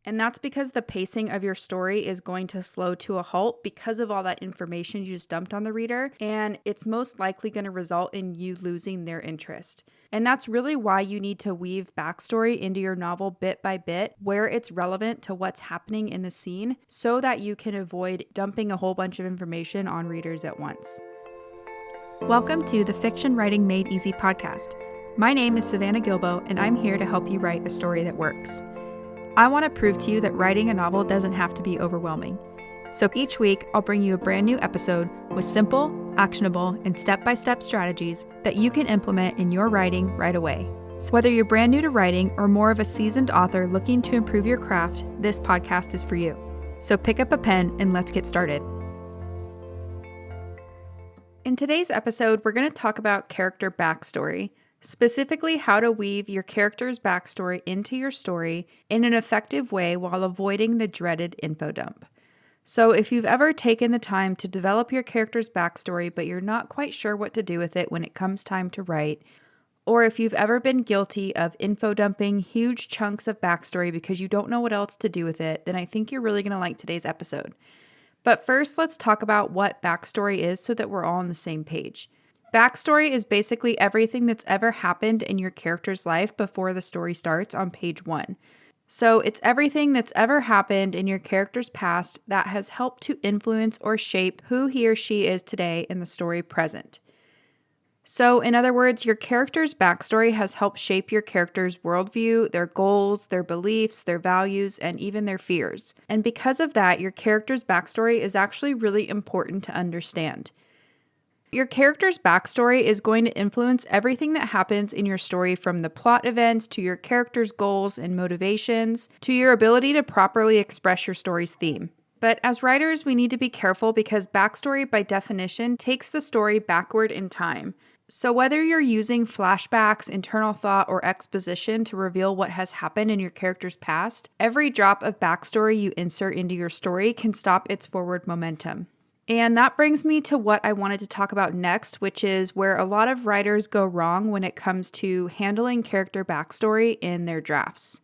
And that's because the pacing of your story is going to slow to a halt because of all that information you just dumped on the reader, and it's most likely going to result in you losing their interest. And that's really why you need to weave backstory into your novel bit by bit where it's relevant to what's happening in the scene so that you can avoid dumping a whole bunch of information on readers at once. Welcome to the Fiction Writing Made Easy podcast. My name is Savannah Gilbo, and I'm here to help you write a story that works. I want to prove to you that writing a novel doesn't have to be overwhelming. So each week, I'll bring you a brand new episode with simple, actionable, and step-by-step strategies that you can implement in your writing right away. So whether you're brand new to writing or more of a seasoned author looking to improve your craft, this podcast is for you. So pick up a pen and let's get started. In today's episode, we're going to talk about character backstory. Specifically, how to weave your character's backstory into your story in an effective way while avoiding the dreaded info dump. So if you've ever taken the time to develop your character's backstory, but you're not quite sure what to do with it when it comes time to write, or if you've ever been guilty of info dumping huge chunks of backstory because you don't know what else to do with it, then I think you're really going to like today's episode. But first, let's talk about what backstory is so that we're all on the same page. Backstory is basically everything that's ever happened in your character's life before the story starts on page 1. So it's everything that's ever happened in your character's past that has helped to influence or shape who he or she is today in the story present. So in other words, your character's backstory has helped shape your character's worldview, their goals, their beliefs, their values, and even their fears. And because of that, your character's backstory is actually really important to understand. Your character's backstory is going to influence everything that happens in your story, from the plot events to your character's goals and motivations to your ability to properly express your story's theme. But as writers, we need to be careful because backstory by definition takes the story backward in time. So whether you're using flashbacks, internal thought, or exposition to reveal what has happened in your character's past, every drop of backstory you insert into your story can stop its forward momentum. And that brings me to what I wanted to talk about next, which is where a lot of writers go wrong when it comes to handling character backstory in their drafts.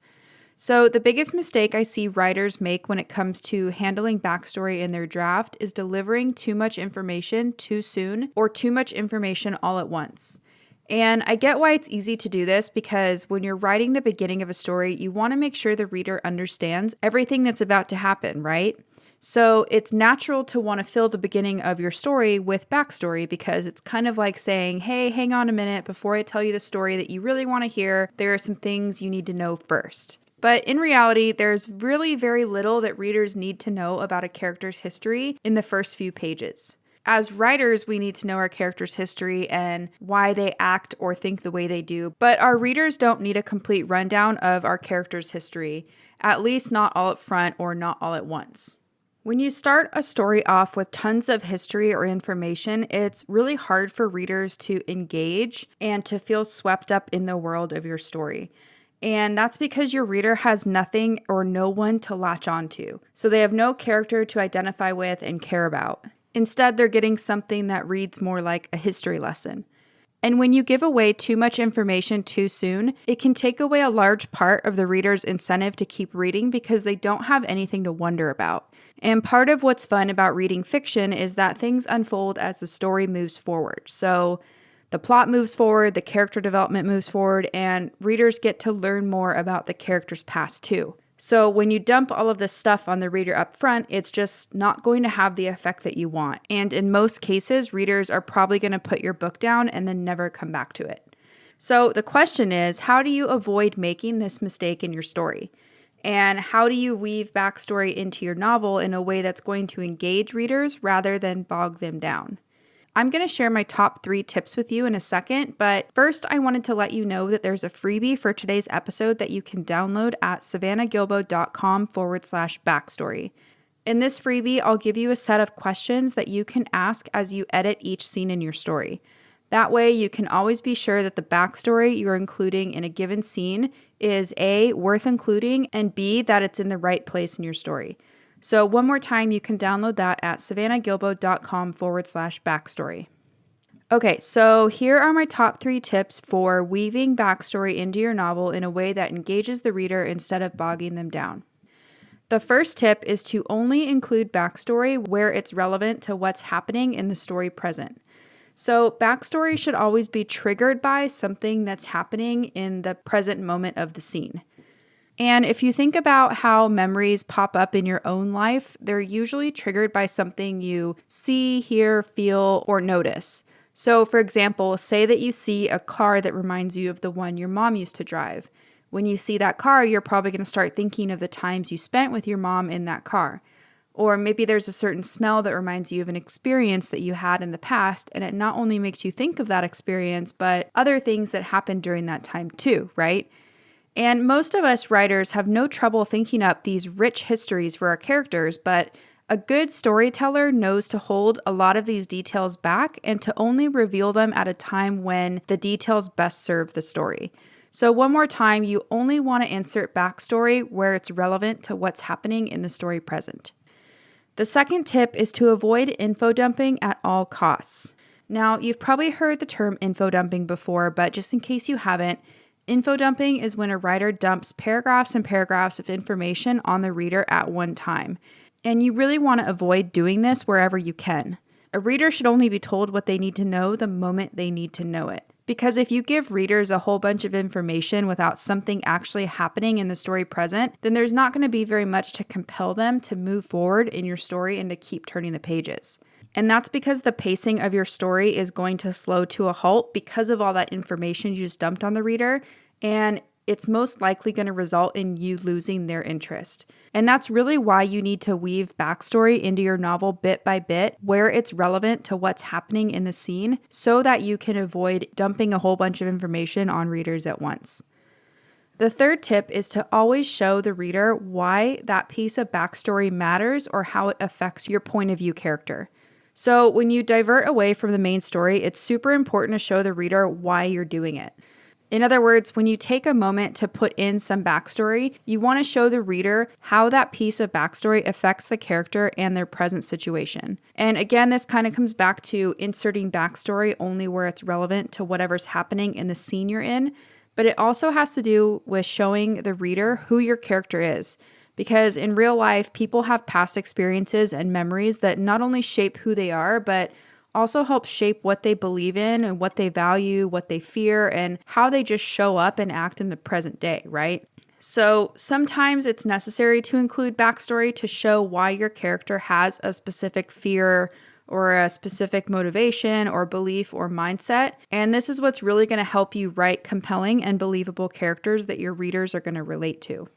So the biggest mistake I see writers make when it comes to handling backstory in their draft is delivering too much information too soon or too much information all at once. And I get why it's easy to do this because when you're writing the beginning of a story, you want to make sure the reader understands everything that's about to happen, right? So it's natural to want to fill the beginning of your story with backstory because it's kind of like saying, hey, hang on a minute, before I tell you the story that you really want to hear, there are some things you need to know first. But in reality, there's really very little that readers need to know about a character's history in the first few pages. As writers, we need to know our character's history and why they act or think the way they do, but our readers don't need a complete rundown of our character's history, at least not all up front or not all at once. When you start a story off with tons of history or information, it's really hard for readers to engage and to feel swept up in the world of your story. And that's because your reader has nothing or no one to latch onto. So they have no character to identify with and care about. Instead, they're getting something that reads more like a history lesson. And when you give away too much information too soon, it can take away a large part of the reader's incentive to keep reading because they don't have anything to wonder about. And part of what's fun about reading fiction is that things unfold as the story moves forward. So the plot moves forward, the character development moves forward, and readers get to learn more about the character's past too. So when you dump all of this stuff on the reader up front, it's just not going to have the effect that you want. And in most cases, readers are probably going to put your book down and then never come back to it. So the question is, how do you avoid making this mistake in your story? And how do you weave backstory into your novel in a way that's going to engage readers rather than bog them down? I'm going to share my top 3 tips with you in a second, but first I wanted to let you know that there's a freebie for today's episode that you can download at savannahgilbo.com/backstory. In this freebie, I'll give you a set of questions that you can ask as you edit each scene in your story. That way, you can always be sure that the backstory you're including in a given scene is A, worth including, and B, that it's in the right place in your story. So one more time, you can download that at savannahgilbo.com/backstory. Okay, so here are my top 3 tips for weaving backstory into your novel in a way that engages the reader instead of bogging them down. The first tip is to only include backstory where it's relevant to what's happening in the story present. So, backstory should always be triggered by something that's happening in the present moment of the scene. And if you think about how memories pop up in your own life, they're usually triggered by something you see, hear, feel, or notice. So, for example, say that you see a car that reminds you of the one your mom used to drive. When you see that car, you're probably going to start thinking of the times you spent with your mom in that car. Or maybe there's a certain smell that reminds you of an experience that you had in the past, and it not only makes you think of that experience, but other things that happened during that time too, right? And most of us writers have no trouble thinking up these rich histories for our characters, but a good storyteller knows to hold a lot of these details back and to only reveal them at a time when the details best serve the story. So one more time, you only want to insert backstory where it's relevant to what's happening in the story present. The second tip is to avoid info dumping at all costs. Now, you've probably heard the term info dumping before, but just in case you haven't, info dumping is when a writer dumps paragraphs and paragraphs of information on the reader at one time. And you really want to avoid doing this wherever you can. A reader should only be told what they need to know the moment they need to know it. Because if you give readers a whole bunch of information without something actually happening in the story present, then there's not going to be very much to compel them to move forward in your story and to keep turning the pages. And that's because the pacing of your story is going to slow to a halt because of all that information you just dumped on the reader, and it's most likely going to result in you losing their interest. And that's really why you need to weave backstory into your novel bit by bit where it's relevant to what's happening in the scene so that you can avoid dumping a whole bunch of information on readers at once. The third tip is to always show the reader why that piece of backstory matters or how it affects your point of view character. So when you divert away from the main story, it's super important to show the reader why you're doing it. In other words, when you take a moment to put in some backstory, you want to show the reader how that piece of backstory affects the character and their present situation. And again, this kind of comes back to inserting backstory only where it's relevant to whatever's happening in the scene you're in, but it also has to do with showing the reader who your character is. Because in real life, people have past experiences and memories that not only shape who they are, but also help shape what they believe in and what they value, what they fear, and how they just show up and act in the present day, right? So sometimes it's necessary to include backstory to show why your character has a specific fear or a specific motivation or belief or mindset. And this is what's really going to help you write compelling and believable characters that your readers are going to relate to.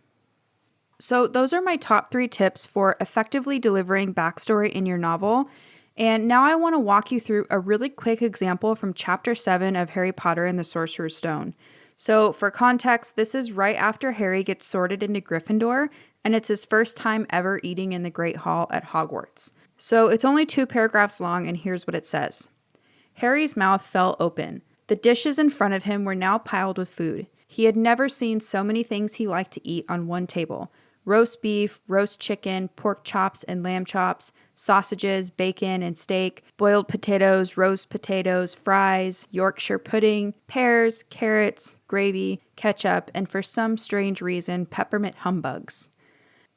So those are my top 3 tips for effectively delivering backstory in your novel. And now I want to walk you through a really quick example from Chapter 7 of Harry Potter and the Sorcerer's Stone. So for context, this is right after Harry gets sorted into Gryffindor, and it's his first time ever eating in the Great Hall at Hogwarts. So it's only 2 paragraphs long, and here's what it says. Harry's mouth fell open. The dishes in front of him were now piled with food. He had never seen so many things he liked to eat on one table. Roast beef, roast chicken, pork chops and lamb chops, sausages, bacon and steak, boiled potatoes, roast potatoes, fries, Yorkshire pudding, pears, carrots, gravy, ketchup, and for some strange reason, peppermint humbugs.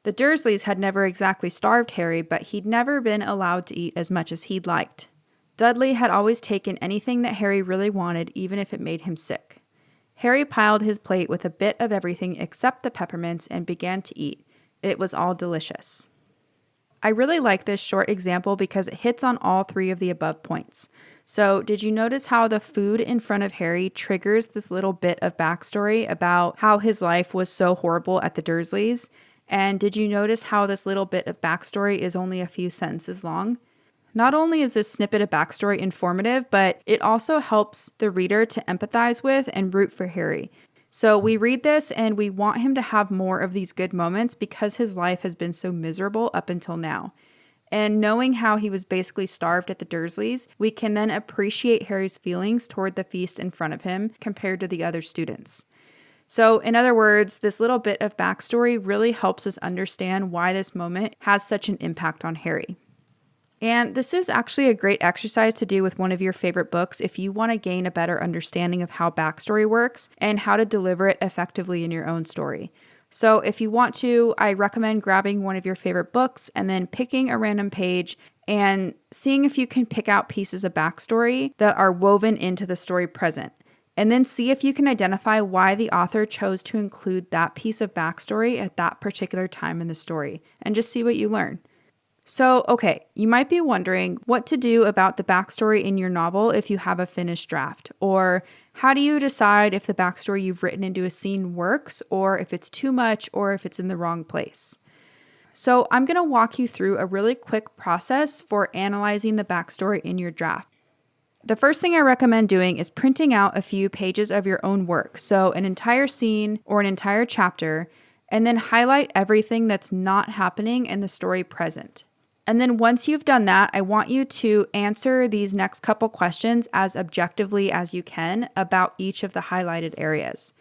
The Dursleys had never exactly starved Harry, but he'd never been allowed to eat as much as he'd liked. Dudley had always taken anything that Harry really wanted, even if it made him sick. Harry piled his plate with a bit of everything except the peppermints and began to eat. It was all delicious. I really like this short example because it hits on all 3 of the above points. So, did you notice how the food in front of Harry triggers this little bit of backstory about how his life was so horrible at the Dursleys? And did you notice how this little bit of backstory is only a few sentences long? Not only is this snippet of backstory informative, but it also helps the reader to empathize with and root for Harry. So we read this and we want him to have more of these good moments because his life has been so miserable up until now. And knowing how he was basically starved at the Dursleys, we can then appreciate Harry's feelings toward the feast in front of him compared to the other students. So in other words, this little bit of backstory really helps us understand why this moment has such an impact on Harry. And this is actually a great exercise to do with one of your favorite books if you want to gain a better understanding of how backstory works and how to deliver it effectively in your own story. So if you want to, I recommend grabbing one of your favorite books and then picking a random page and seeing if you can pick out pieces of backstory that are woven into the story present. And then see if you can identify why the author chose to include that piece of backstory at that particular time in the story, and just see what you learn. So, okay, you might be wondering what to do about the backstory in your novel if you have a finished draft, or how do you decide if the backstory you've written into a scene works, or if it's too much, or if it's in the wrong place. So I'm going to walk you through a really quick process for analyzing the backstory in your draft. The first thing I recommend doing is printing out a few pages of your own work, so an entire scene or an entire chapter, and then highlight everything that's not happening in the story present. And then once you've done that, I want you to answer these next couple questions as objectively as you can about each of the highlighted areas.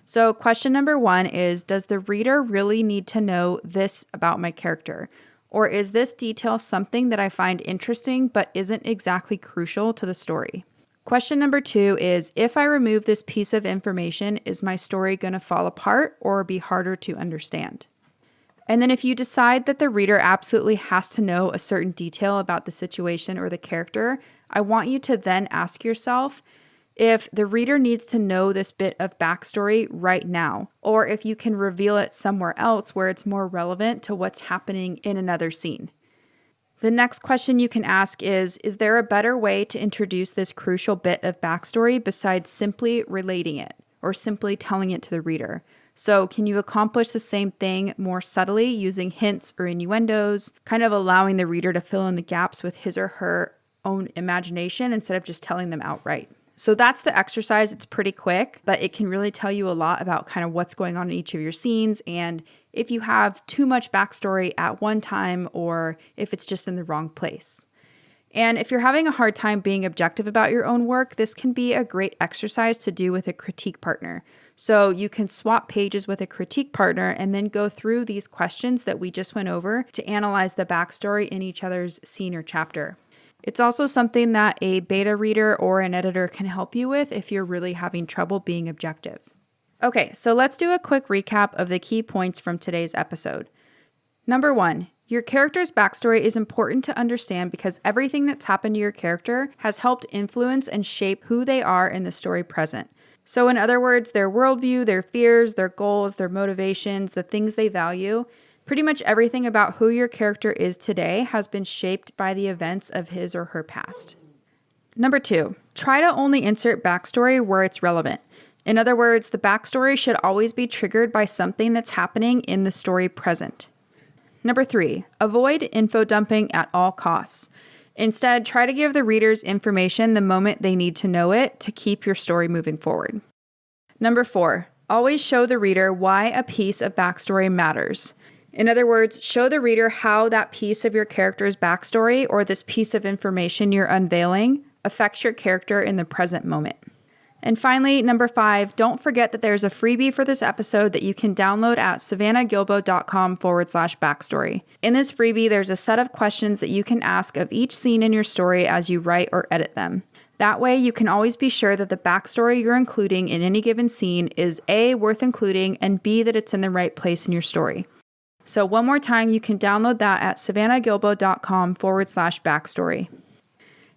So question number 1 is, does the reader really need to know this about my character? Or is this detail something that I find interesting but isn't exactly crucial to the story? Question number 2 is, if I remove this piece of information, is my story going to fall apart or be harder to understand? And then if you decide that the reader absolutely has to know a certain detail about the situation or the character, I want you to then ask yourself if the reader needs to know this bit of backstory right now, or if you can reveal it somewhere else where it's more relevant to what's happening in another scene. The next question you can ask is there a better way to introduce this crucial bit of backstory besides simply relating it or simply telling it to the reader? So can you accomplish the same thing more subtly using hints or innuendos, kind of allowing the reader to fill in the gaps with his or her own imagination instead of just telling them outright? So that's the exercise. It's pretty quick, but it can really tell you a lot about kind of what's going on in each of your scenes and if you have too much backstory at one time or if it's just in the wrong place. And if you're having a hard time being objective about your own work, this can be a great exercise to do with a critique partner. So you can swap pages with a critique partner and then go through these questions that we just went over to analyze the backstory in each other's scene or chapter. It's also something that a beta reader or an editor can help you with if you're really having trouble being objective. Okay, so let's do a quick recap of the key points from today's episode. Number 1, your character's backstory is important to understand because everything that's happened to your character has helped influence and shape who they are in the story present. So in other words, their worldview, their fears, their goals, their motivations, the things they value, pretty much everything about who your character is today has been shaped by the events of his or her past. Number 2, try to only insert backstory where it's relevant. In other words, the backstory should always be triggered by something that's happening in the story present. Number 3, avoid info dumping at all costs. Instead, try to give the readers information the moment they need to know it to keep your story moving forward. Number 4, always show the reader why a piece of backstory matters. In other words, show the reader how that piece of your character's backstory or this piece of information you're unveiling affects your character in the present moment. And finally, number 5, don't forget that there's a freebie for this episode that you can download at savannahgilbo.com/backstory. In this freebie, there's a set of questions that you can ask of each scene in your story as you write or edit them. That way, you can always be sure that the backstory you're including in any given scene is A, worth including, and B, that it's in the right place in your story. So one more time, you can download that at savannahgilbo.com/backstory.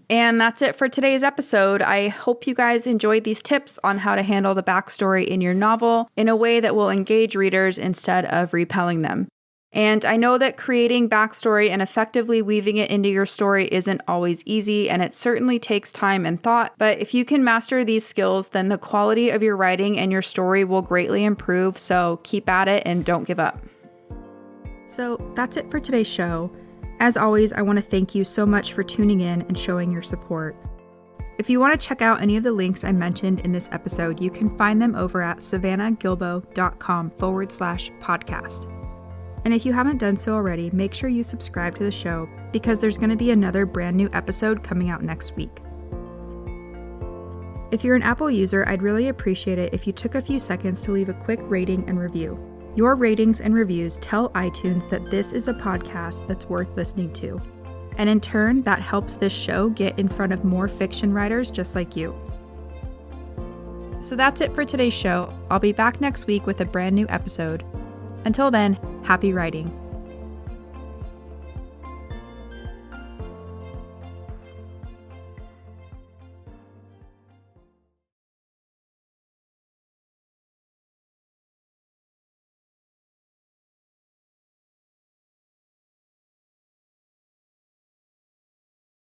And that's it for today's episode. I hope you guys enjoyed these tips on how to handle the backstory in your novel in a way that will engage readers instead of repelling them. And I know that creating backstory and effectively weaving it into your story isn't always easy, and it certainly takes time and thought, but if you can master these skills, then the quality of your writing and your story will greatly improve, so keep at it and don't give up. So that's it for today's show. As always, I want to thank you so much for tuning in and showing your support. If you want to check out any of the links I mentioned in this episode, you can find them over at savannahgilbo.com/podcast. And if you haven't done so already, make sure you subscribe to the show because there's going to be another brand new episode coming out next week. If you're an Apple user, I'd really appreciate it if you took a few seconds to leave a quick rating and review. Your ratings and reviews tell iTunes that this is a podcast that's worth listening to. And in turn, that helps this show get in front of more fiction writers just like you. So that's it for today's show. I'll be back next week with a brand new episode. Until then, happy writing.